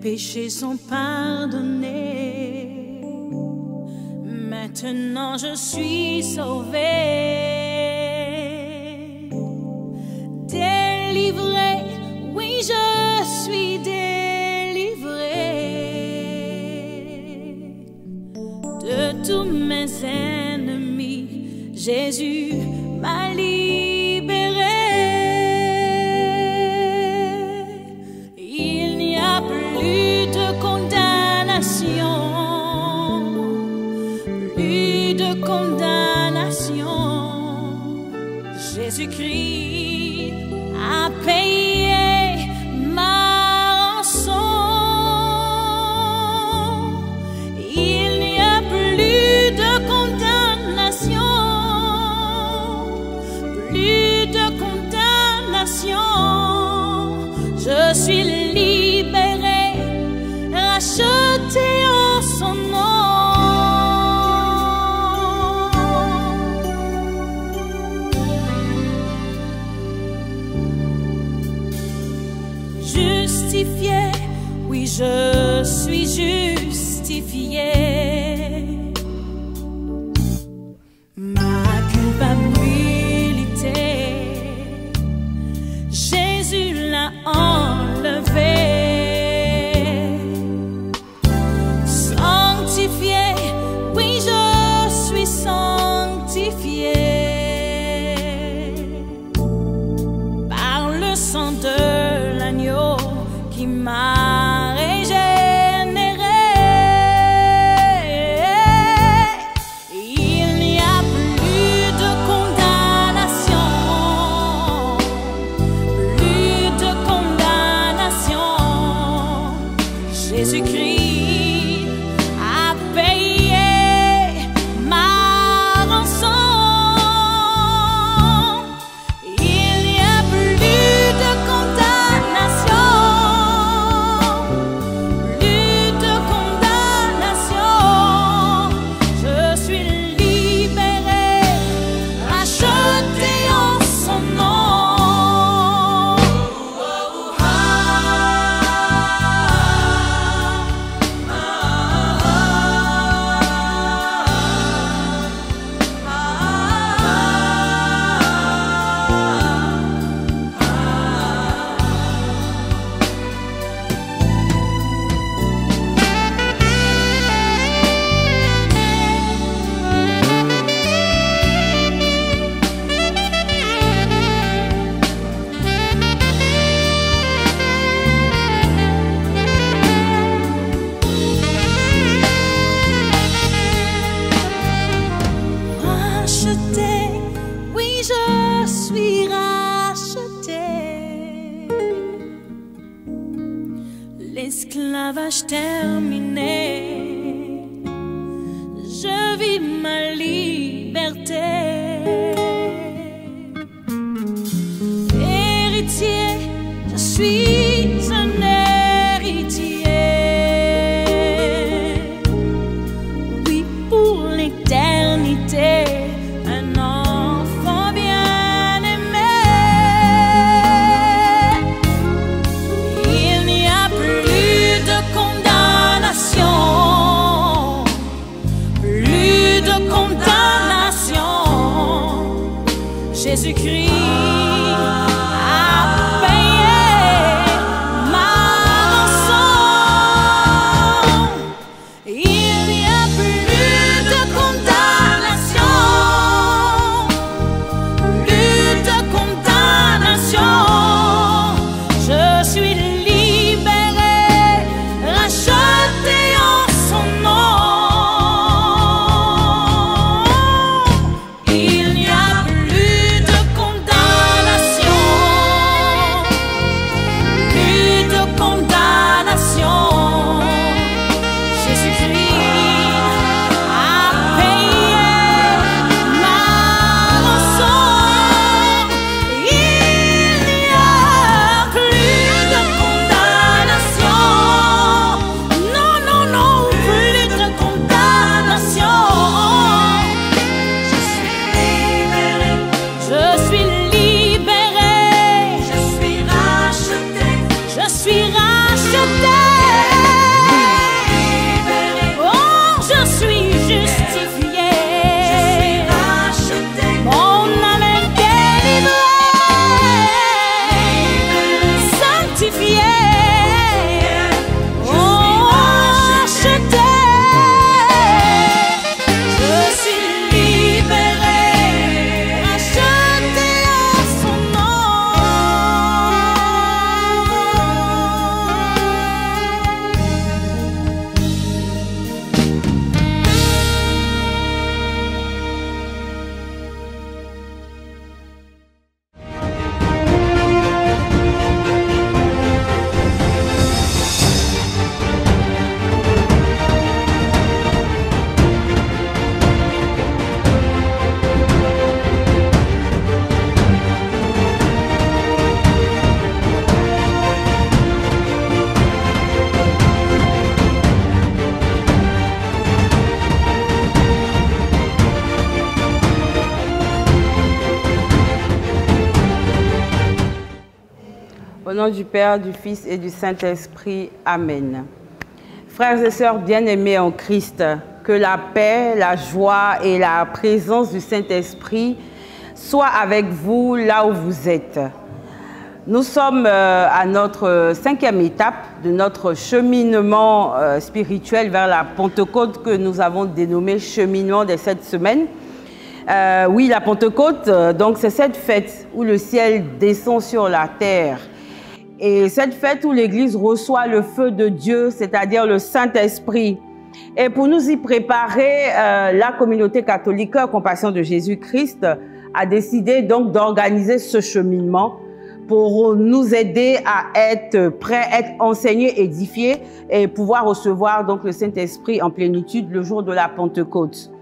péchés sont pardonnés. Maintenant je suis sauvée, délivrée, oui je suis délivrée de tous mes ennemis. Jésus m'a libérée. Il n'y a plus de condamnation, plus de condamnation. Jésus-Christ a payé ma rançon. Il n'y a plus de condamnation, plus de condamnation. Je suis libérée, rachetée en son nom. Justifiée, oui je suis justifiée. Ma culpabilité, Jésus l'a enlevée. Sanctifiée, oui je suis sanctifiée par le sang de l'agneau qui m'a régénérée. Il n'y a plus de condamnation, plus de condamnation. Jésus-Christ a payé ma rançon. Il n'y a plus de condamnation, plus de condamnation. Je suis libérée, rachetée en son nom. Rachetée, oui je suis rachetée. L'esclavage terminé, je vis ma liberté. Héritier, je suis un héritier. Oui, pour l'éternité, un enfant bien-aimé. Il n'y a plus de condamnation, plus de condamnation. Jésus-Christ a payé Au nom du Père, du Fils et du Saint-Esprit. Amen. Frères et sœurs bien-aimés en Christ, que la paix, la joie et la présence du Saint-Esprit soient avec vous là où vous êtes. Nous sommes à notre 5e étape de notre cheminement spirituel vers la Pentecôte que nous avons dénommé cheminement des 7 semaines. Oui, la Pentecôte, donc c'est cette fête où le ciel descend sur la terre. Et cette fête où l'Église reçoit le feu de Dieu, c'est-à-dire le Saint-Esprit. Et pour nous y préparer, la communauté catholique Compassion de Jésus-Christ a décidé donc d'organiser ce cheminement pour nous aider à être prêts, être enseignés, édifiés et pouvoir recevoir donc le Saint-Esprit en plénitude le jour de la Pentecôte.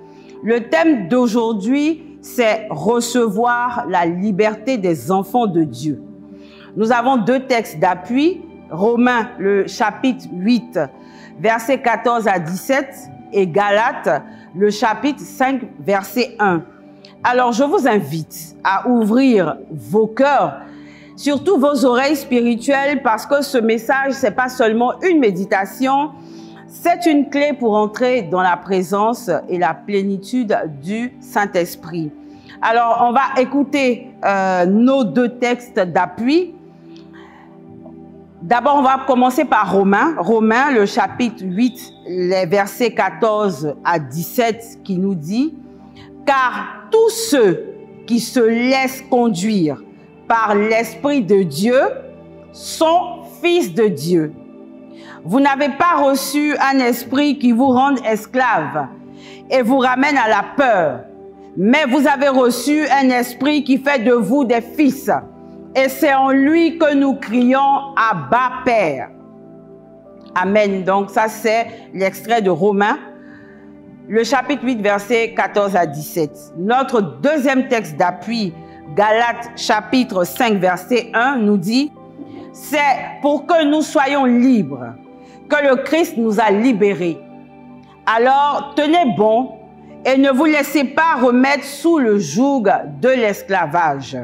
Le thème d'aujourd'hui, c'est recevoir la liberté des enfants de Dieu. Nous avons 2 textes d'appui, Romains, le chapitre 8, versets 14 à 17, et Galates, le chapitre 5, verset 1. Alors, je vous invite à ouvrir vos cœurs, surtout vos oreilles spirituelles, parce que ce message, ce n'est pas seulement une méditation, c'est une clé pour entrer dans la présence et la plénitude du Saint-Esprit. Alors, on va écouter nos 2 textes d'appui. D'abord, on va commencer par Romains, le chapitre 8, les versets 14 à 17, qui nous dit « Car tous ceux qui se laissent conduire par l'Esprit de Dieu sont fils de Dieu. Vous n'avez pas reçu un esprit qui vous rende esclave et vous ramène à la peur, mais vous avez reçu un esprit qui fait de vous des fils. Et c'est en lui que nous crions « Abba, Père ». Amen. Donc ça, c'est l'extrait de Romains, le chapitre 8, versets 14 à 17. Notre 2e texte d'appui, Galates, chapitre 5, verset 1, nous dit « C'est pour que nous soyons libres que le Christ nous a libérés. Alors, tenez bon et ne vous laissez pas remettre sous le joug de l'esclavage. »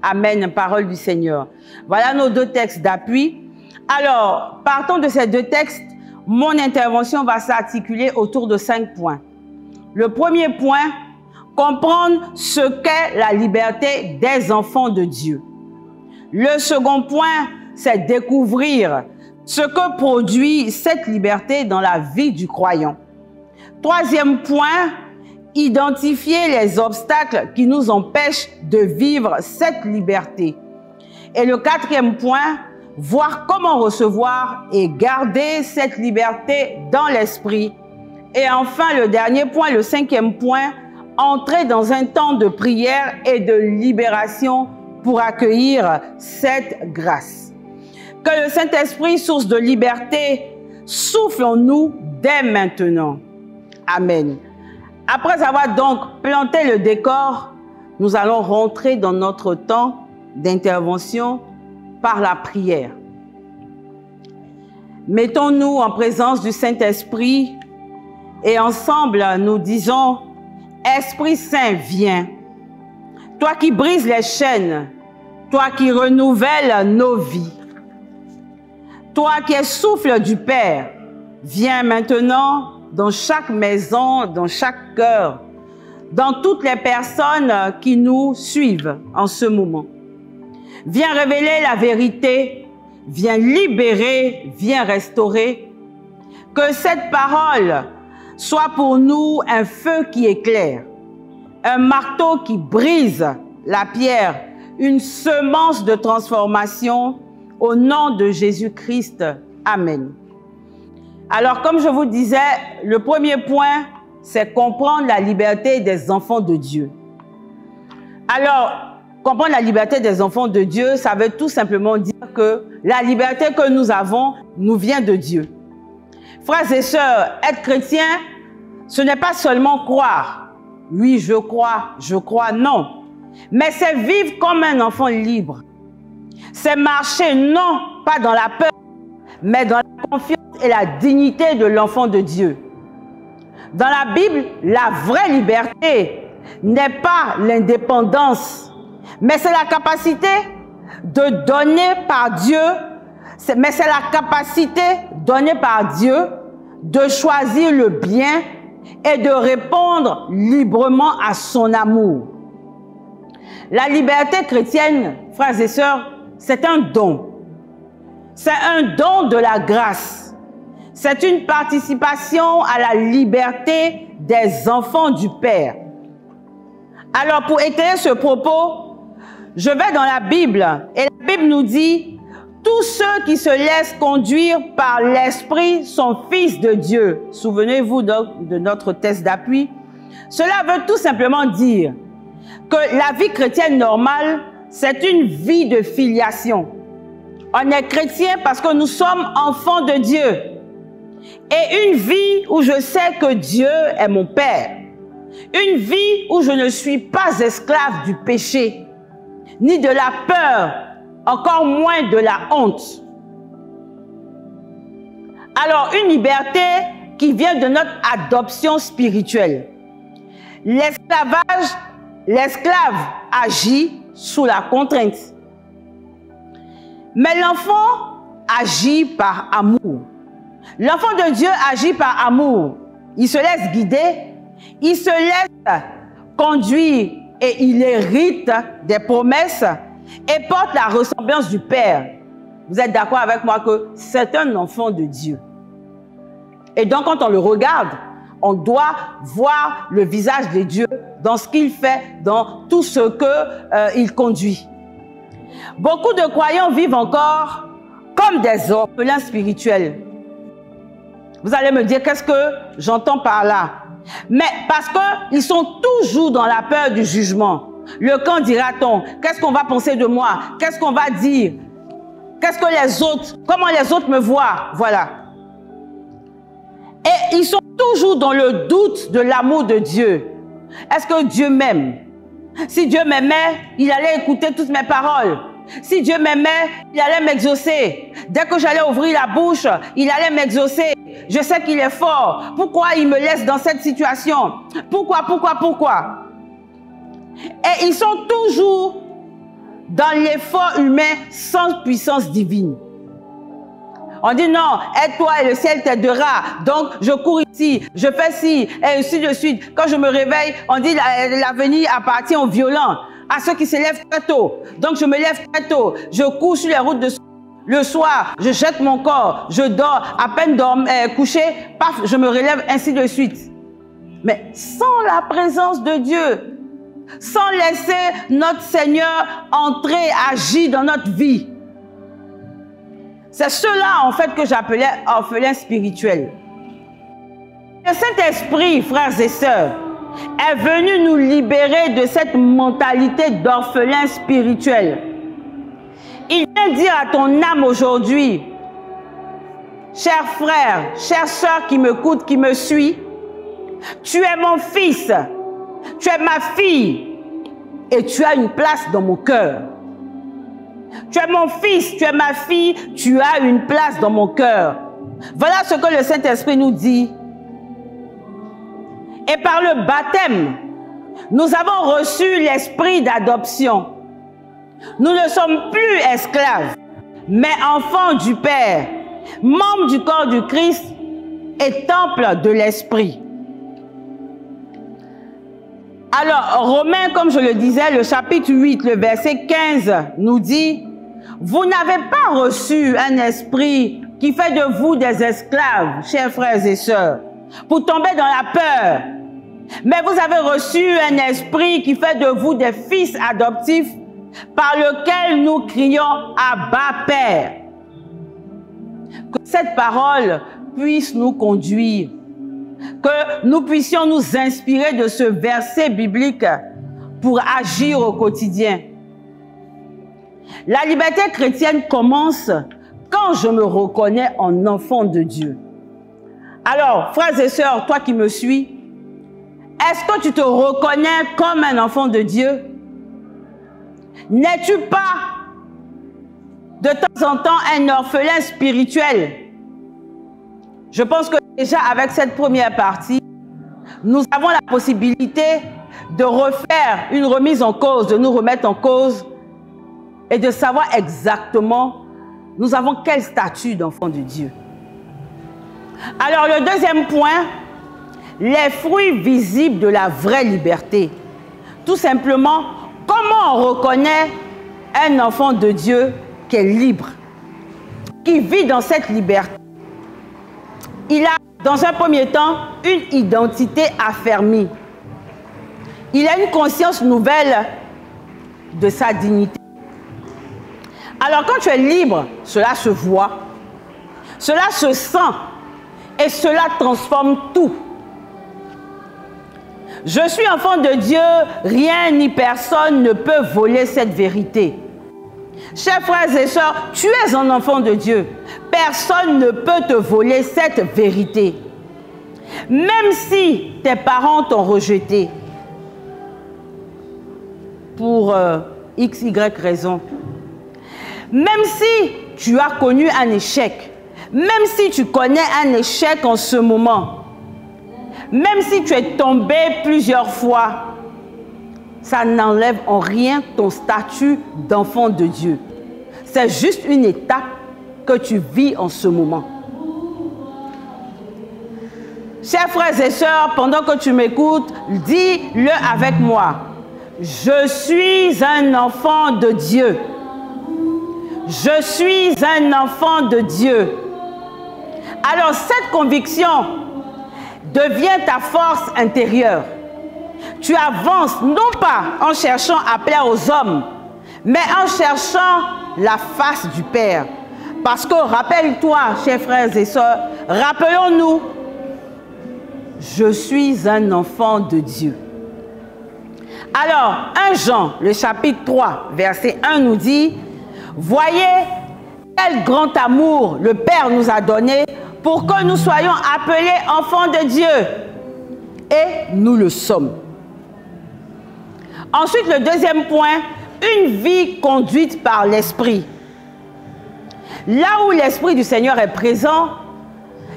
Amen, parole du Seigneur. Voilà nos 2 textes d'appui. Alors, partant de ces 2 textes, mon intervention va s'articuler autour de 5 points. Le premier point, comprendre ce qu'est la liberté des enfants de Dieu. Le second point, c'est découvrir ce que produit cette liberté dans la vie du croyant. Troisième point, identifier les obstacles qui nous empêchent de vivre cette liberté. Et le 4e point, voir comment recevoir et garder cette liberté dans l'esprit. Et enfin, le dernier point, le 5e point, entrer dans un temps de prière et de libération pour accueillir cette grâce. Que le Saint-Esprit, source de liberté, souffle en nous dès maintenant. Amen. Après avoir donc planté le décor, nous allons rentrer dans notre temps d'intervention par la prière. Mettons-nous en présence du Saint-Esprit et ensemble nous disons « Esprit Saint, viens, toi qui brises les chaînes, toi qui renouvelles nos vies, toi qui es souffle du Père, viens maintenant dans chaque maison, dans chaque cœur, dans toutes les personnes qui nous suivent en ce moment. Viens révéler la vérité, viens libérer, viens restaurer. Que cette parole soit pour nous un feu qui éclaire, un marteau qui brise la pierre, une semence de transformation au nom de Jésus-Christ. Amen. Alors, comme je vous disais, le premier point, c'est comprendre la liberté des enfants de Dieu. Alors, comprendre la liberté des enfants de Dieu, ça veut tout simplement dire que la liberté que nous avons nous vient de Dieu. Frères et sœurs, être chrétien, ce n'est pas seulement croire. Oui, je crois, non. Mais c'est vivre comme un enfant libre. C'est marcher non pas dans la peur, mais dans la confiance et la dignité de l'enfant de Dieu. Dans la Bible, la vraie liberté n'est pas l'indépendance, mais c'est la capacité de donner par Dieu, mais c'est la capacité donnée par Dieu de choisir le bien et de répondre librement à son amour. La liberté chrétienne, frères et sœurs, c'est un don. C'est un don de la grâce. C'est une participation à la liberté des enfants du Père. Alors, pour éclairer ce propos, je vais dans la Bible et la Bible nous dit « Tous ceux qui se laissent conduire par l'Esprit sont fils de Dieu ». Souvenez-vous de notre texte d'appui. Cela veut tout simplement dire que la vie chrétienne normale, c'est une vie de filiation. On est chrétien parce que nous sommes enfants de Dieu. Et une vie où je sais que Dieu est mon Père. Une vie où je ne suis pas esclave du péché, ni de la peur, encore moins de la honte. Alors, une liberté qui vient de notre adoption spirituelle. L'esclave agit sous la contrainte. Mais l'enfant agit par amour. L'enfant de Dieu agit par amour. Il se laisse guider, il se laisse conduire et il hérite des promesses et porte la ressemblance du Père. Vous êtes d'accord avec moi que c'est un enfant de Dieu. Et donc quand on le regarde, on doit voir le visage de Dieu dans ce qu'il fait, dans tout ce qu'il conduit. Beaucoup de croyants vivent encore comme des orphelins spirituels. Vous allez me dire, qu'est-ce que j'entends par là? Mais parce qu'ils sont toujours dans la peur du jugement. Le quand dira-t-on? Qu'est-ce qu'on va penser de moi? Qu'est-ce qu'on va dire? Qu'est-ce que les autres, comment les autres me voient? Voilà. Et ils sont toujours dans le doute de l'amour de Dieu. Est-ce que Dieu m'aime? Si Dieu m'aimait, il allait écouter toutes mes paroles. Si Dieu m'aimait, il allait m'exaucer. Dès que j'allais ouvrir la bouche, il allait m'exaucer. Je sais qu'il est fort. Pourquoi il me laisse dans cette situation? Pourquoi? Et ils sont toujours dans l'effort humain sans puissance divine. On dit non, aide-toi et le ciel t'aidera. Donc, je cours ici, je fais ci, et ainsi de suite. Quand je me réveille, on dit l'avenir appartient aux violents, à ceux qui se lèvent très tôt. Donc, je me lève très tôt. Je cours sur les routes le soir, je jette mon corps, je dors, à peine couché, paf, je me relève, ainsi de suite. Mais sans la présence de Dieu, sans laisser notre Seigneur entrer, agir dans notre vie. C'est cela, en fait, que j'appelais orphelin spirituel. Le Saint-Esprit, frères et sœurs, est venu nous libérer de cette mentalité d'orphelin spirituel. Il vient dire à ton âme aujourd'hui, cher frère, chère sœur qui m'écoute, qui me suit, tu es mon fils, tu es ma fille et tu as une place dans mon cœur. Tu es mon fils, tu es ma fille, tu as une place dans mon cœur. Voilà ce que le Saint-Esprit nous dit. Et par le baptême, nous avons reçu l'esprit d'adoption. Nous ne sommes plus esclaves, mais enfants du Père, membres du corps du Christ et temple de l'Esprit. Alors, Romains, comme je le disais, le chapitre 8, le verset 15 nous dit « Vous n'avez pas reçu un esprit qui fait de vous des esclaves, chers frères et sœurs, pour tomber dans la peur. Mais vous avez reçu un esprit qui fait de vous des fils adoptifs, par lequel nous crions « Abba, Père ». Que cette parole puisse nous conduire, que nous puissions nous inspirer de ce verset biblique pour agir au quotidien. La liberté chrétienne commence quand je me reconnais en enfant de Dieu. Alors, frères et sœurs, toi qui me suis, est-ce que tu te reconnais comme un enfant de Dieu? N'es-tu pas de temps en temps un orphelin spirituel? Je pense que déjà avec cette première partie, nous avons la possibilité de refaire une remise en cause, de nous remettre en cause et de savoir exactement nous avons quel statut d'enfant de Dieu. Alors le deuxième point, les fruits visibles de la vraie liberté. Tout simplement, comment on reconnaît un enfant de Dieu qui est libre, qui vit dans cette liberté? Il a, dans un premier temps, une identité affermie. Il a une conscience nouvelle de sa dignité. Alors quand tu es libre, cela se voit, cela se sent et cela transforme tout. Je suis enfant de Dieu, rien ni personne ne peut voler cette vérité. Chers frères et sœurs, tu es un enfant de Dieu. Personne ne peut te voler cette vérité. Même si tes parents t'ont rejeté pour x, y raison. Même si tu as connu un échec, même si tu connais un échec en ce moment, même si tu es tombé plusieurs fois, ça n'enlève en rien ton statut d'enfant de Dieu. C'est juste une étape que tu vis en ce moment. Chers frères et sœurs, pendant que tu m'écoutes, dis-le avec moi. Je suis un enfant de Dieu. Je suis un enfant de Dieu. Alors cette conviction devient ta force intérieure. Tu avances non pas en cherchant à plaire aux hommes, mais en cherchant la face du Père. Parce que rappelle-toi, chers frères et sœurs, rappelons-nous, je suis un enfant de Dieu. Alors, 1 Jean, le chapitre 3, verset 1 nous dit, « Voyez quel grand amour le Père nous a donné pour que nous soyons appelés enfants de Dieu. » Et nous le sommes. Ensuite, le deuxième point, une vie conduite par l'Esprit. Là où l'Esprit du Seigneur est présent,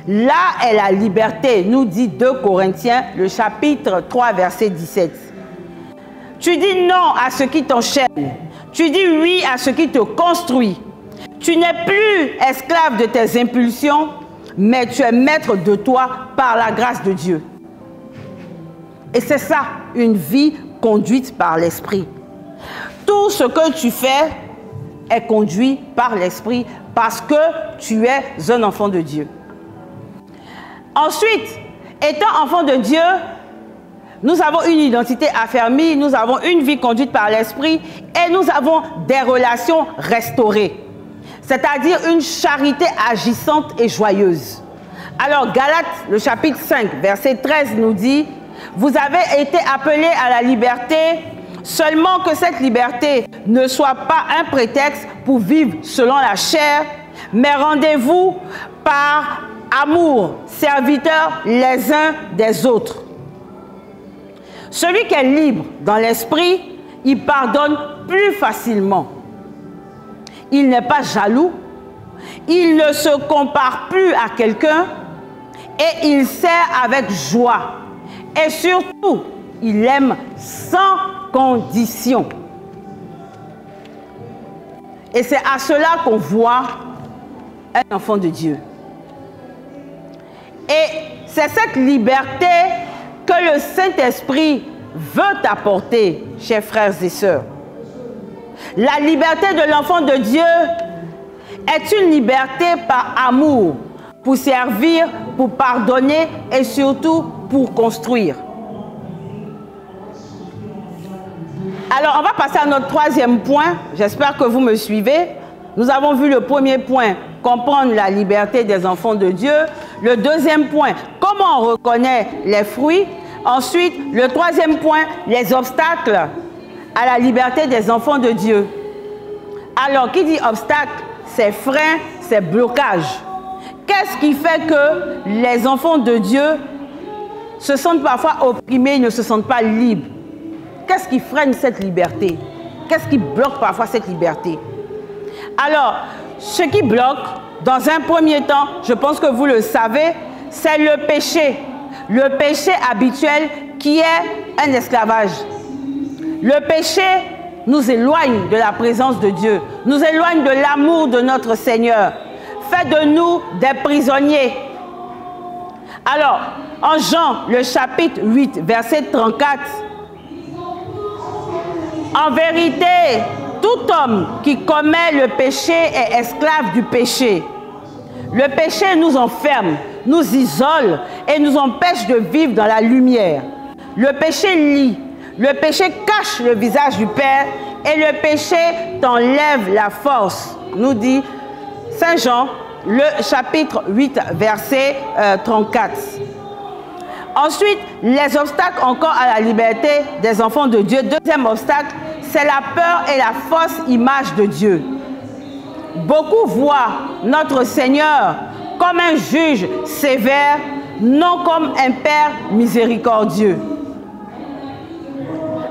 là est la liberté, nous dit 2 Corinthiens, le chapitre 3, verset 17. Tu dis non à ce qui t'enchaîne. Tu dis oui à ce qui te construit. Tu n'es plus esclave de tes impulsions, mais tu es maître de toi par la grâce de Dieu. Et c'est ça, une vie conduite par l'Esprit. Tout ce que tu fais est conduit par l'Esprit parce que tu es un enfant de Dieu. Ensuite, étant enfant de Dieu, nous avons une identité affermie, nous avons une vie conduite par l'Esprit et nous avons des relations restaurées. C'est-à-dire une charité agissante et joyeuse. Alors, Galates, le chapitre 5, verset 13 nous dit « Vous avez été appelés à la liberté, seulement que cette liberté ne soit pas un prétexte pour vivre selon la chair, mais rendez-vous par amour, serviteurs les uns des autres. » Celui qui est libre dans l'esprit, il pardonne plus facilement. Il n'est pas jaloux, il ne se compare plus à quelqu'un et il sert avec joie. Et surtout, il aime sans condition. Et c'est à cela qu'on voit un enfant de Dieu. Et c'est cette liberté que le Saint-Esprit veut t'apporter, chers frères et sœurs. La liberté de l'enfant de Dieu est une liberté par amour, pour servir, pour pardonner et surtout pour construire. Alors, on va passer à notre troisième point. J'espère que vous me suivez. Nous avons vu le premier point, comprendre la liberté des enfants de Dieu. Le deuxième point, comment on reconnaît les fruits. Ensuite, le troisième point, les obstacles à la liberté des enfants de Dieu. Alors, qui dit obstacle, c'est frein, c'est blocage. Qu'est-ce qui fait que les enfants de Dieu se sentent parfois opprimés, ne se sentent pas libres? Qu'est-ce qui freine cette liberté? Qu'est-ce qui bloque parfois cette liberté? Alors, ce qui bloque, dans un premier temps, je pense que vous le savez, c'est le péché. Le péché habituel qui est un esclavage. Le péché nous éloigne de la présence de Dieu, nous éloigne de l'amour de notre Seigneur, fait de nous des prisonniers. Alors, en Jean, le chapitre 8, verset 34, en vérité, tout homme qui commet le péché est esclave du péché. Le péché nous enferme, nous isole et nous empêche de vivre dans la lumière. Le péché lie, le péché cache le visage du Père et le péché t'enlève la force, nous dit Saint Jean, le chapitre 8, verset 34. Ensuite, les obstacles encore à la liberté des enfants de Dieu. Deuxième obstacle, c'est la peur et la fausse image de Dieu. Beaucoup voient notre Seigneur comme un juge sévère, non comme un Père miséricordieux.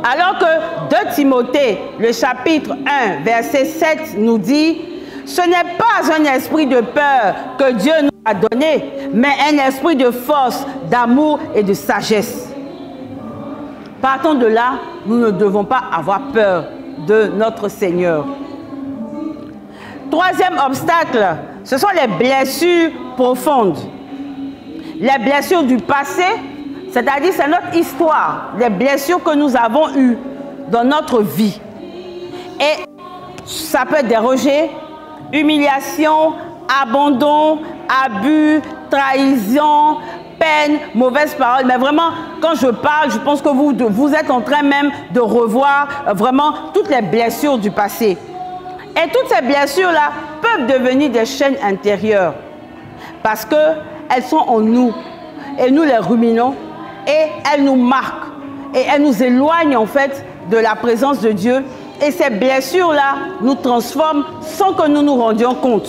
Alors que 2 Timothée, le chapitre 1, verset 7 nous dit « Ce n'est pas un esprit de peur que Dieu nous a donné, mais un esprit de force, d'amour et de sagesse. » Partons de là, nous ne devons pas avoir peur de notre Seigneur. Troisième obstacle, ce sont les blessures profondes. Les blessures du passé, c'est-à-dire c'est notre histoire, les blessures que nous avons eues dans notre vie. Et ça peut être des rejets, humiliation, abandon, abus, trahison, peine, mauvaise parole. Mais vraiment, quand je parle, je pense que vous êtes en train même de revoir vraiment toutes les blessures du passé. Et toutes ces blessures-là peuvent devenir des chaînes intérieures parce qu'elles sont en nous et nous les ruminons et elles nous marquent et elles nous éloignent en fait de la présence de Dieu. Et ces blessures-là nous transforment sans que nous nous rendions compte.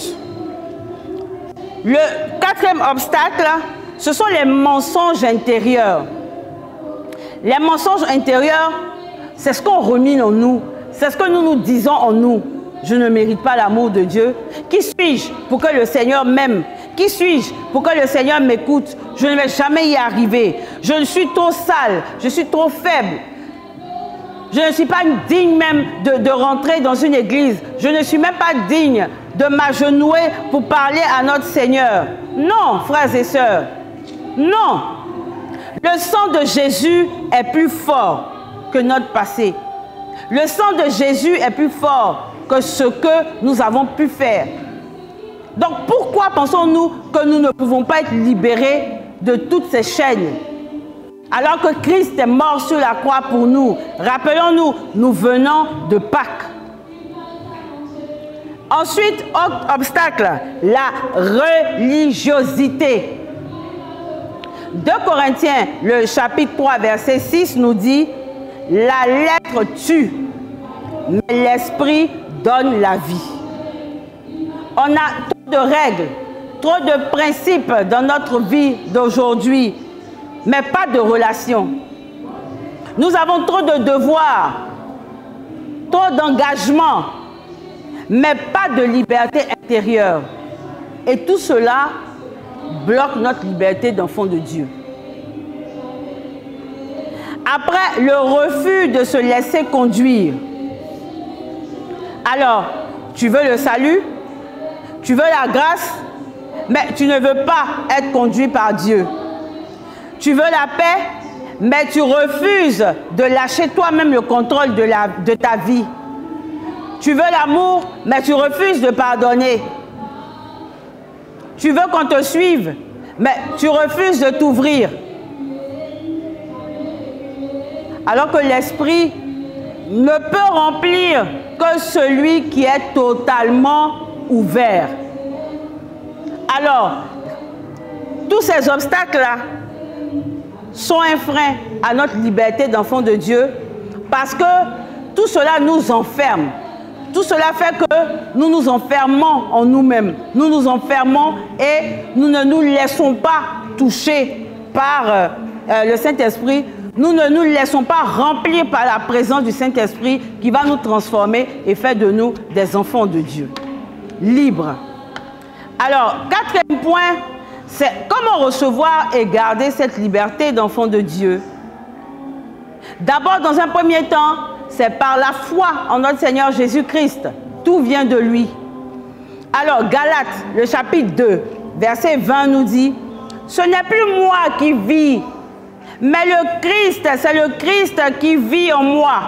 Le quatrième obstacle, ce sont les mensonges intérieurs. Les mensonges intérieurs, c'est ce qu'on rumine en nous, c'est ce que nous nous disons en nous. Je ne mérite pas l'amour de Dieu. Qui suis-je pour que le Seigneur m'aime? Qui suis-je pour que le Seigneur m'écoute? Je ne vais jamais y arriver. Je suis trop sale, je suis trop faible. Je ne suis pas digne même de rentrer dans une église. Je ne suis même pas digne de m'agenouiller pour parler à notre Seigneur. Non, frères et sœurs. Non. Le sang de Jésus est plus fort que notre passé. Le sang de Jésus est plus fort que ce que nous avons pu faire. Donc pourquoi pensons-nous que nous ne pouvons pas être libérés de toutes ces chaînes? Alors que Christ est mort sur la croix pour nous. Rappelons-nous, nous venons de Pâques. Ensuite, autre obstacle, la religiosité. 2 Corinthiens, le chapitre 3, verset 6 nous dit « La lettre tue, mais l'esprit donne la vie. » On a trop de règles, trop de principes dans notre vie d'aujourd'hui, mais pas de relations. Nous avons trop de devoirs, trop d'engagements, mais pas de liberté intérieure. Et tout cela bloque notre liberté d'enfant de Dieu. Après, le refus de se laisser conduire. Alors, tu veux le salut, tu veux la grâce, mais tu ne veux pas être conduit par Dieu. Tu veux la paix, mais tu refuses de lâcher toi-même le contrôle de ta vie. Tu veux l'amour, mais tu refuses de pardonner. Tu veux qu'on te suive, mais tu refuses de t'ouvrir. Alors que l'esprit ne peut remplir que celui qui est totalement ouvert. Alors, tous ces obstacles-là sont un frein à notre liberté d'enfant de Dieu parce que tout cela nous enferme. Tout cela fait que nous nous enfermons en nous-mêmes. Nous nous enfermons et nous ne nous laissons pas toucher par le Saint-Esprit. Nous ne nous laissons pas remplir par la présence du Saint-Esprit qui va nous transformer et faire de nous des enfants de Dieu, libres. Alors, quatrième point, c'est comment recevoir et garder cette liberté d'enfant de Dieu. D'abord, dans un premier temps, c'est par la foi en notre Seigneur Jésus-Christ. Tout vient de lui. Alors, Galates, le chapitre 2, verset 20 nous dit, « Ce n'est plus moi qui vis, mais le Christ, c'est le Christ qui vit en moi.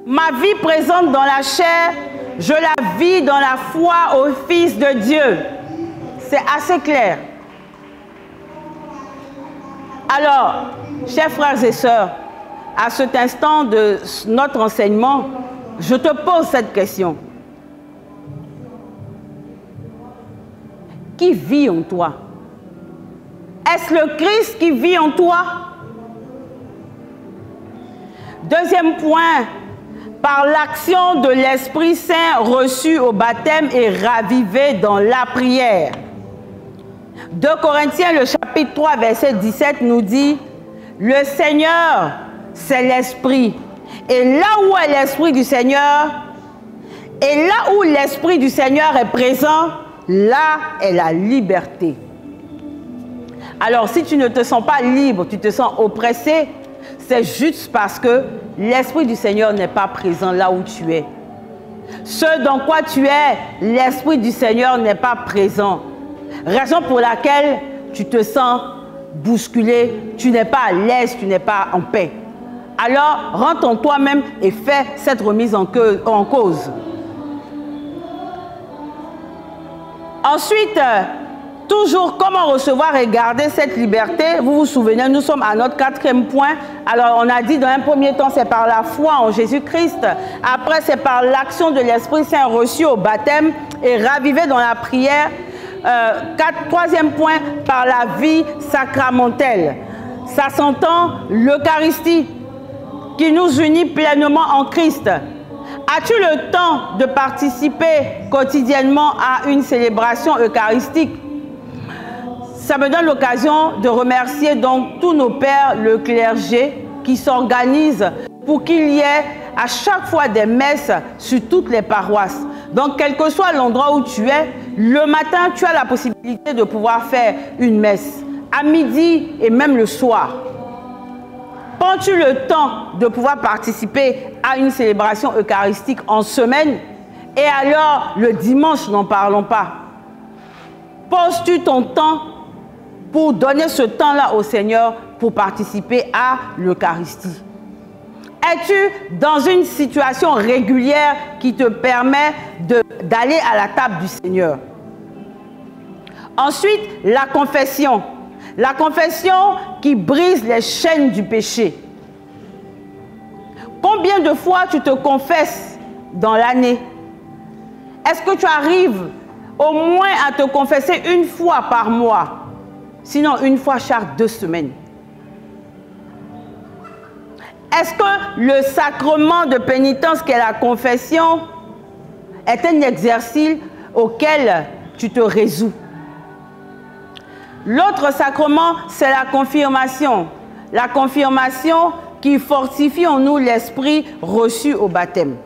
Ma vie présente dans la chair, je la vis dans la foi au Fils de Dieu. » C'est assez clair. Alors, chers frères et sœurs, à cet instant de notre enseignement, je te pose cette question. Qui vit en toi? Est-ce le Christ qui vit en toi? Deuxième point, par l'action de l'Esprit Saint reçu au baptême et ravivé dans la prière. 2 Corinthiens, le chapitre 3, verset 17 nous dit, « Le Seigneur, c'est l'Esprit. Et là où est l'Esprit du Seigneur, et là où l'Esprit du Seigneur est présent, là est la liberté. » Alors, si tu ne te sens pas libre, tu te sens oppressé, c'est juste parce que l'Esprit du Seigneur n'est pas présent là où tu es. Ce dans quoi tu es, l'Esprit du Seigneur n'est pas présent. Raison pour laquelle tu te sens bousculé, tu n'es pas à l'aise, tu n'es pas en paix. Alors, rentre en toi-même et fais cette remise en cause. Ensuite, toujours comment recevoir et garder cette liberté. Vous vous souvenez, nous sommes à notre 4e point. Alors, on a dit dans un premier temps, c'est par la foi en Jésus-Christ. Après, c'est par l'action de l'Esprit Saint reçu au baptême et ravivé dans la prière. Troisième point, par la vie sacramentelle. Ça s'entend, l'Eucharistie qui nous unit pleinement en Christ. As-tu le temps de participer quotidiennement à une célébration eucharistique? Ça me donne l'occasion de remercier donc tous nos pères, le clergé, qui s'organisent pour qu'il y ait à chaque fois des messes sur toutes les paroisses. Donc, quel que soit l'endroit où tu es, le matin, tu as la possibilité de pouvoir faire une messe. À midi et même le soir. Prends-tu le temps de pouvoir participer à une célébration eucharistique en semaine? Et alors, le dimanche, n'en parlons pas. Poses-tu ton temps pour donner ce temps-là au Seigneur pour participer à l'Eucharistie? Es-tu dans une situation régulière qui te permet d'aller à la table du Seigneur? Ensuite, la confession. La confession qui brise les chaînes du péché. Combien de fois tu te confesses dans l'année? Est-ce que tu arrives au moins à te confesser une fois par mois? Sinon, une fois chaque 2 semaines. Est-ce que le sacrement de pénitence qu'est la confession est un exercice auquel tu te résous? L'autre sacrement, c'est la confirmation. La confirmation qui fortifie en nous l'esprit reçu au baptême.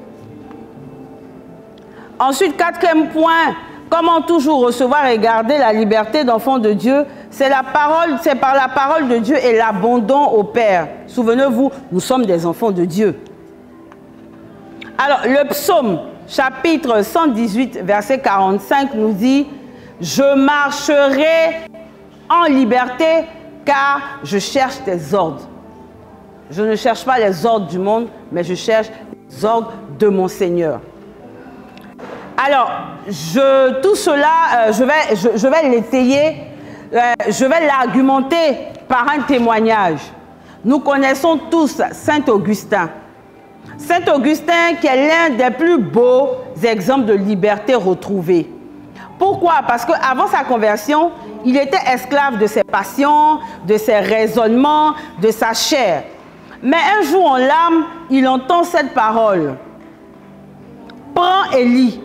Ensuite, 4e point, comment toujours recevoir et garder la liberté d'enfant de Dieu? C'est par la parole de Dieu et l'abandon au Père. Souvenez-vous, nous sommes des enfants de Dieu. Alors, le psaume, chapitre 118, verset 45, nous dit « Je marcherai en liberté, car je cherche tes ordres. » Je ne cherche pas les ordres du monde, mais je cherche les ordres de mon Seigneur. Alors, tout cela, je vais l'étayer, je vais l'argumenter par un témoignage. Nous connaissons tous Saint Augustin. Saint Augustin qui est l'un des plus beaux exemples de liberté retrouvée. Pourquoi? Parce qu'avant sa conversion, il était esclave de ses passions, de ses raisonnements, de sa chair. Mais un jour en larmes, il entend cette parole. Prends et lis.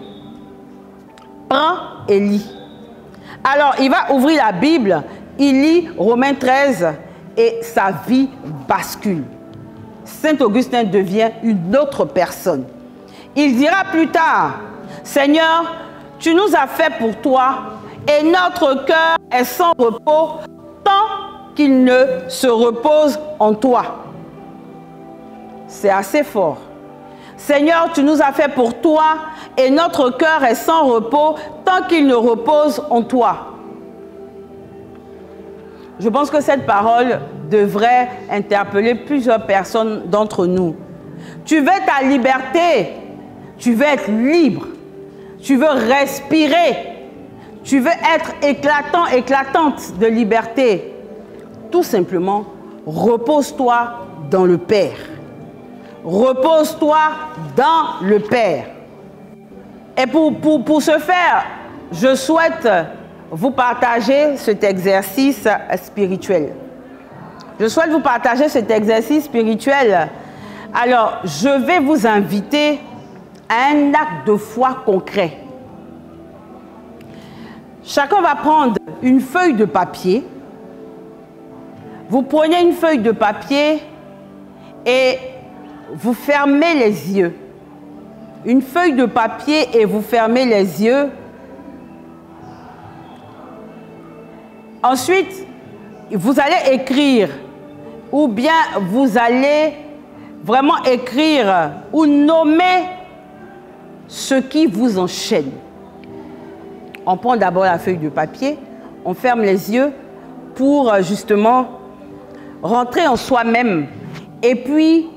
Prends et lis. Alors, il va ouvrir la Bible, il lit Romains 13 et sa vie bascule. Saint Augustin devient une autre personne. Il dira plus tard, « Seigneur, tu nous as fait pour toi et notre cœur est sans repos tant qu'il ne se repose en toi. » C'est assez fort. Seigneur, tu nous as fait pour toi et notre cœur est sans repos tant qu'il ne repose en toi. Je pense que cette parole devrait interpeller plusieurs personnes d'entre nous. Tu veux ta liberté, tu veux être libre, tu veux respirer, tu veux être éclatant, éclatante de liberté. Tout simplement, repose-toi dans le Père. Repose-toi dans le Père. Et pour ce faire, je souhaite vous partager cet exercice spirituel. Je souhaite vous partager cet exercice spirituel. Alors, je vais vous inviter à un acte de foi concret. Chacun va prendre une feuille de papier. Vous prenez une feuille de papier et vous fermez les yeux. Une feuille de papier et vous fermez les yeux. Ensuite, vous allez écrire ou bien vous allez vraiment écrire ou nommer ce qui vous enchaîne. On prend d'abord la feuille de papier, on ferme les yeux pour justement rentrer en soi-même et puis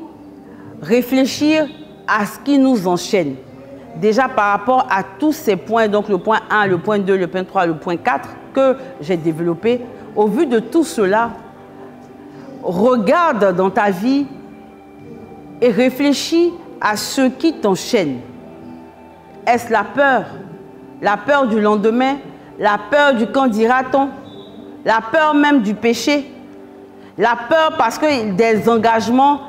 réfléchir à ce qui nous enchaîne. Déjà par rapport à tous ces points, donc le point 1, le point 2, le point 3, le point 4 que j'ai développé, au vu de tout cela, regarde dans ta vie et réfléchis à ce qui t'enchaîne. Est-ce la peur? La peur du lendemain? La peur du qu'en dira-t-on? La peur même du péché? La peur parce que des engagements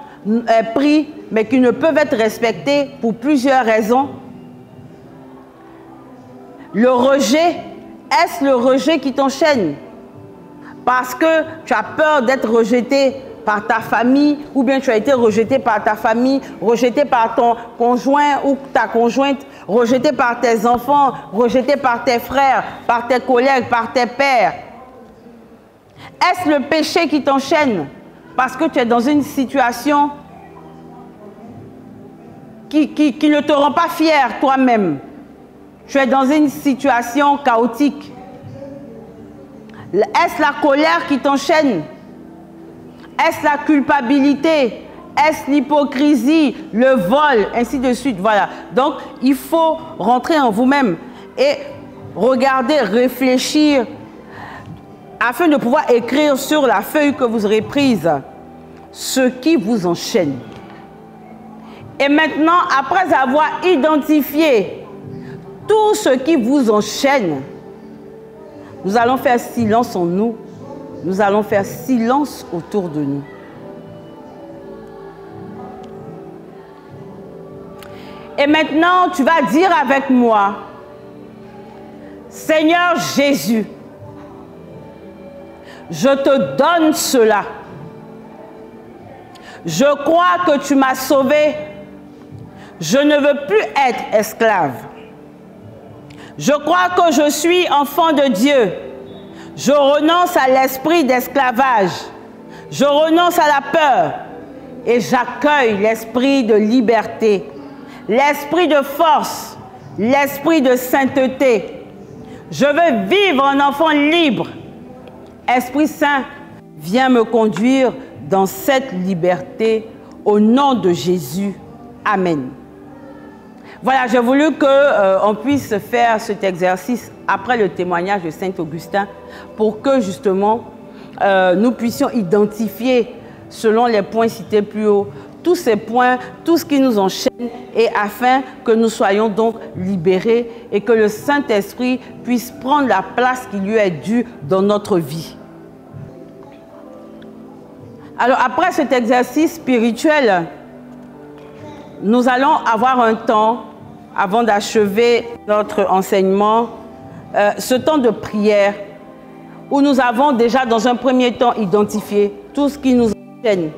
pris mais qui ne peuvent être respectés pour plusieurs raisons? Le rejet, est-ce le rejet qui t'enchaîne? Parce que tu as peur d'être rejeté par ta famille, ou bien tu as été rejeté par ta famille, rejeté par ton conjoint ou ta conjointe, rejeté par tes enfants, rejeté par tes frères, par tes collègues, par tes pères. Est-ce le péché qui t'enchaîne? Parce que tu es dans une situation qui ne te rend pas fier toi-même. Tu es dans une situation chaotique. Est-ce la colère qui t'enchaîne? Est-ce la culpabilité? Est-ce l'hypocrisie, le vol, ainsi de suite? Voilà. Donc, il faut rentrer en vous-même et regarder, réfléchir, afin de pouvoir écrire sur la feuille que vous aurez prise ce qui vous enchaîne. Et maintenant, après avoir identifié tout ce qui vous enchaîne, nous allons faire silence en nous. Nous allons faire silence autour de nous. Et maintenant, tu vas dire avec moi, Seigneur Jésus, je te donne cela. Je crois que tu m'as sauvé. Je ne veux plus être esclave. Je crois que je suis enfant de Dieu. Je renonce à l'esprit d'esclavage. Je renonce à la peur. Et j'accueille l'esprit de liberté, l'esprit de force, l'esprit de sainteté. Je veux vivre un enfant libre. Esprit Saint, viens me conduire dans cette liberté au nom de Jésus. Amen. Voilà, j'ai voulu qu'on puisse faire cet exercice après le témoignage de Saint Augustin pour que justement nous puissions identifier, selon les points cités plus haut, tous ces points, tout ce qui nous enchaîne, et afin que nous soyons donc libérés et que le Saint-Esprit puisse prendre la place qui lui est due dans notre vie. Alors après cet exercice spirituel, nous allons avoir un temps, avant d'achever notre enseignement, ce temps de prière, où nous avons déjà dans un premier temps identifié tout ce qui nous enchaîne.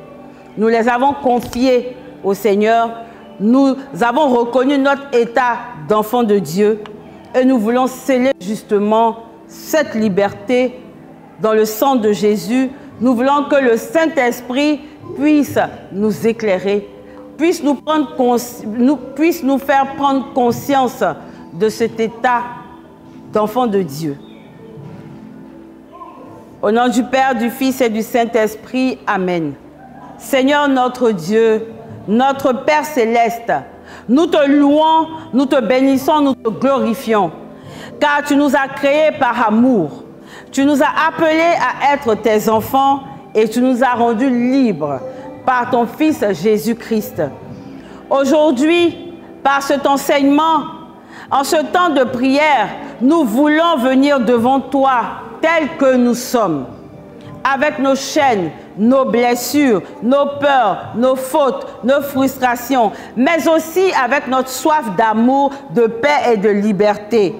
Nous les avons confiés au Seigneur, nous avons reconnu notre état d'enfant de Dieu et nous voulons sceller justement cette liberté dans le sang de Jésus. Nous voulons que le Saint-Esprit puisse nous éclairer puisse nous faire prendre conscience de cet état d'enfant de Dieu. Au nom du Père, du Fils et du Saint-Esprit, Amen. Seigneur notre Dieu, notre Père céleste, nous te louons, nous te bénissons, nous te glorifions, car tu nous as créés par amour. Tu nous as appelés à être tes enfants et tu nous as rendus libres par ton Fils Jésus-Christ. Aujourd'hui, par cet enseignement, en ce temps de prière, nous voulons venir devant toi tels que nous sommes, avec nos chaînes, nos blessures, nos peurs, nos fautes, nos frustrations, mais aussi avec notre soif d'amour, de paix et de liberté.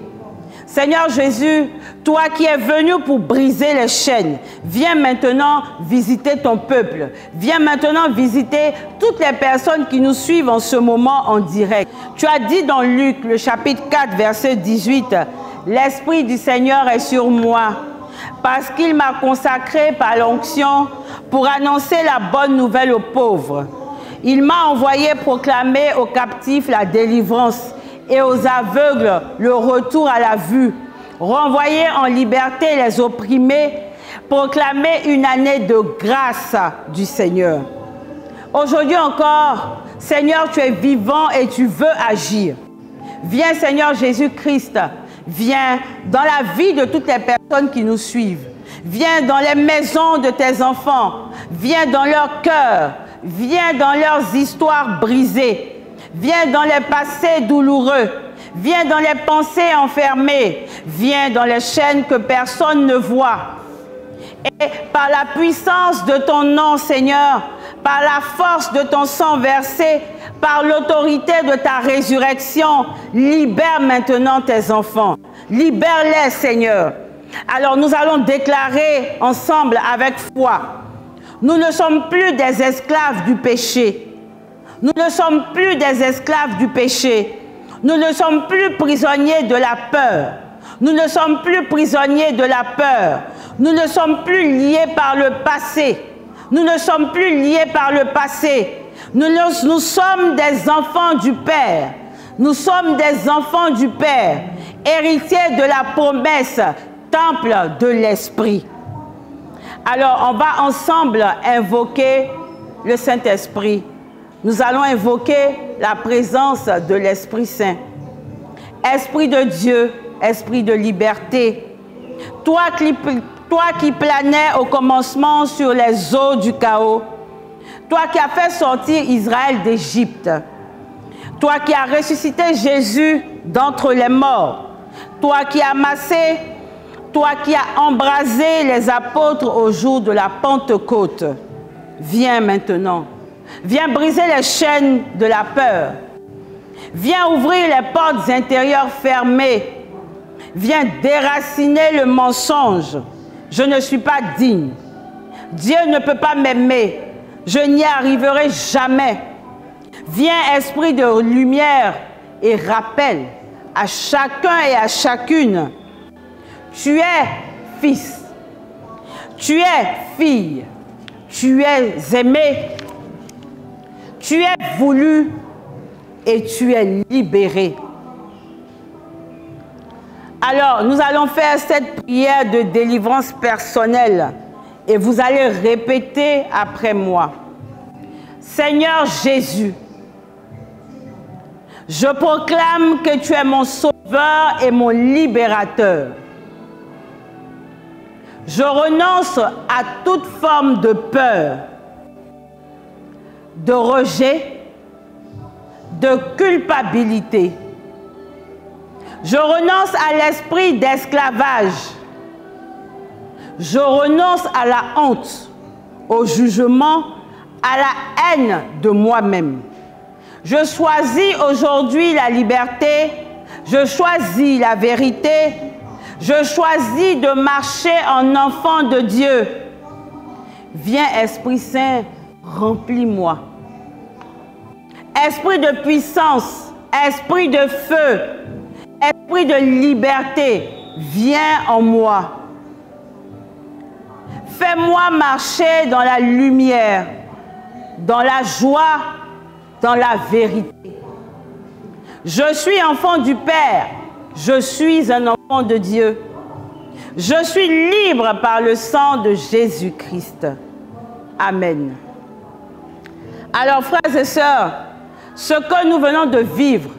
Seigneur Jésus, toi qui es venu pour briser les chaînes, viens maintenant visiter ton peuple. Viens maintenant visiter toutes les personnes qui nous suivent en ce moment en direct. Tu as dit dans Luc, le chapitre 4, verset 18, « L'Esprit du Seigneur est sur moi, parce qu'il m'a consacré par l'onction pour annoncer la bonne nouvelle aux pauvres. Il m'a envoyé proclamer aux captifs la délivrance et aux aveugles le retour à la vue, renvoyer en liberté les opprimés, proclamer une année de grâce du Seigneur. » Aujourd'hui encore, Seigneur, tu es vivant et tu veux agir. Viens, Seigneur Jésus-Christ, viens dans la vie de toutes les personnes qui nous suivent. Viens dans les maisons de tes enfants. Viens dans leur cœur. Viens dans leurs histoires brisées. Viens dans les passés douloureux. Viens dans les pensées enfermées. Viens dans les chaînes que personne ne voit. Et par la puissance de ton nom, Seigneur, par la force de ton sang versé, par l'autorité de ta résurrection, libère maintenant tes enfants. Libère-les, Seigneur. Alors nous allons déclarer ensemble avec foi. Nous ne sommes plus des esclaves du péché. Nous ne sommes plus des esclaves du péché. Nous ne sommes plus prisonniers de la peur. Nous ne sommes plus prisonniers de la peur. Nous ne sommes plus liés par le passé. Nous ne sommes plus liés par le passé. Nous sommes des enfants du Père. Nous sommes des enfants du Père, héritiers de la promesse, temple de l'Esprit. Alors, on va ensemble invoquer le Saint-Esprit. Nous allons invoquer la présence de l'Esprit Saint. Esprit de Dieu, Esprit de liberté, toi qui planais au commencement sur les eaux du chaos, toi qui as fait sortir Israël d'Égypte, toi qui as ressuscité Jésus d'entre les morts, toi qui as amassé, toi qui as embrasé les apôtres au jour de la Pentecôte, viens maintenant. Viens briser les chaînes de la peur. Viens ouvrir les portes intérieures fermées. Viens déraciner le mensonge. Je ne suis pas digne. Dieu ne peut pas m'aimer. Je n'y arriverai jamais. Viens, Esprit de lumière, et rappelle à chacun et à chacune, tu es fils, tu es fille, tu es aimé, tu es voulu et tu es libéré. Alors, nous allons faire cette prière de délivrance personnelle et vous allez répéter après moi. Seigneur Jésus, je proclame que tu es mon sauveur et mon libérateur. Je renonce à toute forme de peur, de rejet, de culpabilité. Je renonce à l'esprit d'esclavage. Je renonce à la honte, au jugement, à la haine de moi-même. Je choisis aujourd'hui la liberté. Je choisis la vérité. Je choisis de marcher en enfant de Dieu. Viens, Esprit Saint, remplis-moi. Esprit de puissance, esprit de feu, esprit de liberté, viens en moi. Fais-moi marcher dans la lumière, dans la joie, dans la vérité. Je suis enfant du Père, je suis un enfant de Dieu. Je suis libre par le sang de Jésus-Christ. Amen. Alors, frères et sœurs, ce que nous venons de vivre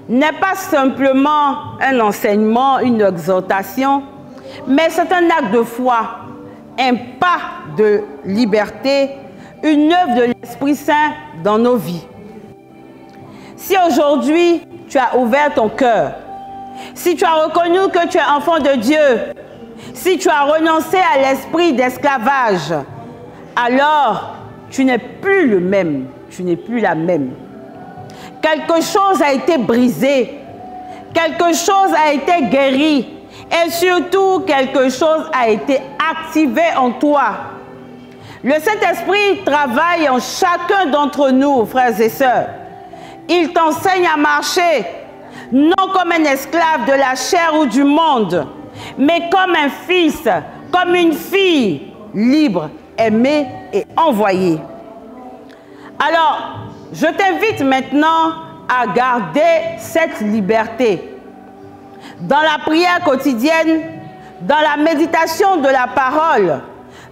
n'est pas simplement un enseignement, une exhortation, mais c'est un acte de foi, un pas de liberté, une œuvre de l'Esprit Saint dans nos vies. Si aujourd'hui, tu as ouvert ton cœur, si tu as reconnu que tu es enfant de Dieu, si tu as renoncé à l'esprit d'esclavage, alors tu n'es plus le même, tu n'es plus la même. Quelque chose a été brisé, quelque chose a été guéri et surtout quelque chose a été activé en toi. Le Saint-Esprit travaille en chacun d'entre nous, frères et sœurs. Il t'enseigne à marcher, non comme un esclave de la chair ou du monde, mais comme un fils, comme une fille, libre, aimé et envoyé. Alors, je t'invite maintenant à garder cette liberté. Dans la prière quotidienne, dans la méditation de la parole,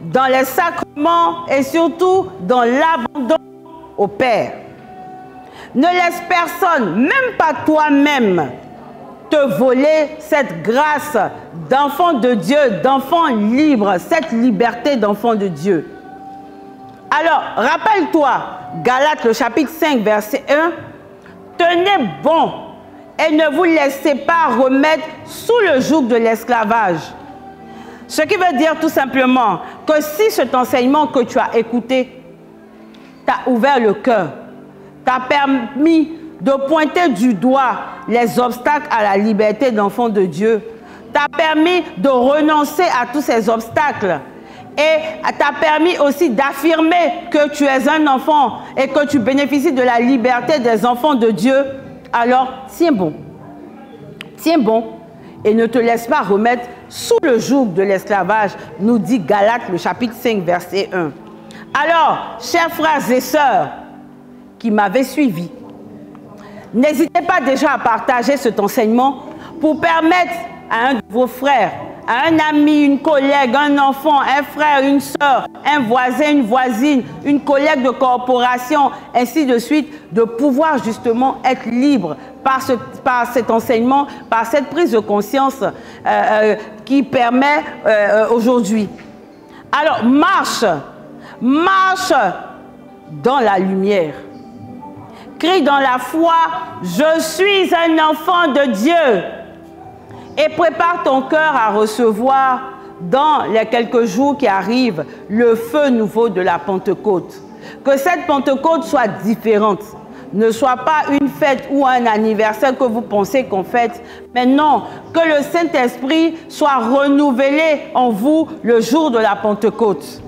dans les sacrements et surtout dans l'abandon au Père. Ne laisse personne, même pas toi-même, te voler cette grâce d'enfant de Dieu, d'enfant libre, cette liberté d'enfant de Dieu. Alors, rappelle-toi, Galates, le chapitre 5, verset 1, « Tenez bon et ne vous laissez pas remettre sous le joug de l'esclavage. » Ce qui veut dire tout simplement que si cet enseignement que tu as écouté t'a ouvert le cœur, t'a permis de pointer du doigt les obstacles à la liberté d'enfant de Dieu, t'a permis de renoncer à tous ces obstacles et t'a permis aussi d'affirmer que tu es un enfant et que tu bénéficies de la liberté des enfants de Dieu, alors tiens bon. Tiens bon et ne te laisse pas remettre sous le joug de l'esclavage, nous dit Galates, le chapitre 5, verset 1. Alors, chers frères et sœurs qui m'avaient suivi, n'hésitez pas déjà à partager cet enseignement pour permettre à un de vos frères, à un ami, une collègue, un enfant, un frère, une sœur, un voisin, une voisine, une collègue de corporation, ainsi de suite, de pouvoir justement être libre par cet enseignement, par cette prise de conscience qui permet aujourd'hui. Alors, marche dans la lumière. Crie dans la foi, je suis un enfant de Dieu. Et prépare ton cœur à recevoir dans les quelques jours qui arrivent le feu nouveau de la Pentecôte. Que cette Pentecôte soit différente. Ne soit pas une fête ou un anniversaire que vous pensez qu'on fête, mais non, que le Saint-Esprit soit renouvelé en vous le jour de la Pentecôte.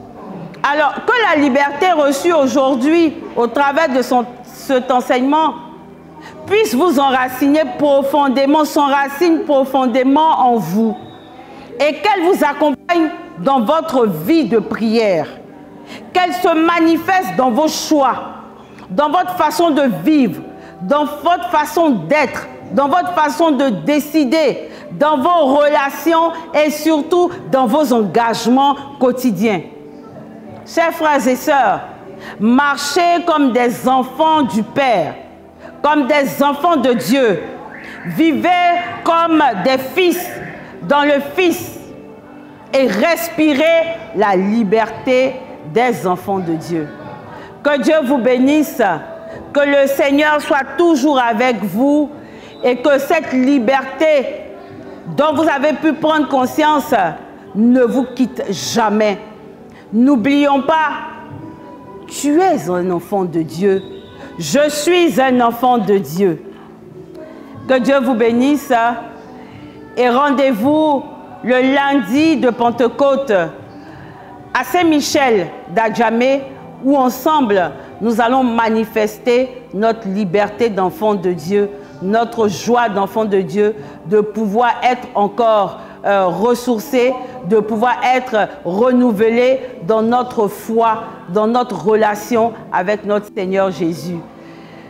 Alors, que la liberté reçue aujourd'hui au travers de cet enseignement puisse vous enraciner profondément, s'enracine profondément en vous et qu'elle vous accompagne dans votre vie de prière, qu'elle se manifeste dans vos choix, dans votre façon de vivre, dans votre façon d'être, dans votre façon de décider, dans vos relations et surtout dans vos engagements quotidiens. Chers frères et sœurs, marchez comme des enfants du Père, comme des enfants de Dieu. Vivez comme des fils dans le Fils et respirez la liberté des enfants de Dieu. Que Dieu vous bénisse, que le Seigneur soit toujours avec vous et que cette liberté dont vous avez pu prendre conscience ne vous quitte jamais. N'oublions pas, tu es un enfant de Dieu. Je suis un enfant de Dieu. Que Dieu vous bénisse et rendez-vous le lundi de Pentecôte à Saint-Michel d'Adjamé où ensemble nous allons manifester notre liberté d'enfant de Dieu, notre joie d'enfant de Dieu, de pouvoir être encore ressourcés, de pouvoir être renouvelés dans notre foi, dans notre relation avec notre Seigneur Jésus.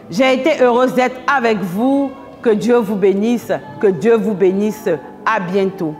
J'ai été heureuse d'être avec vous. Que Dieu vous bénisse. Que Dieu vous bénisse. À bientôt.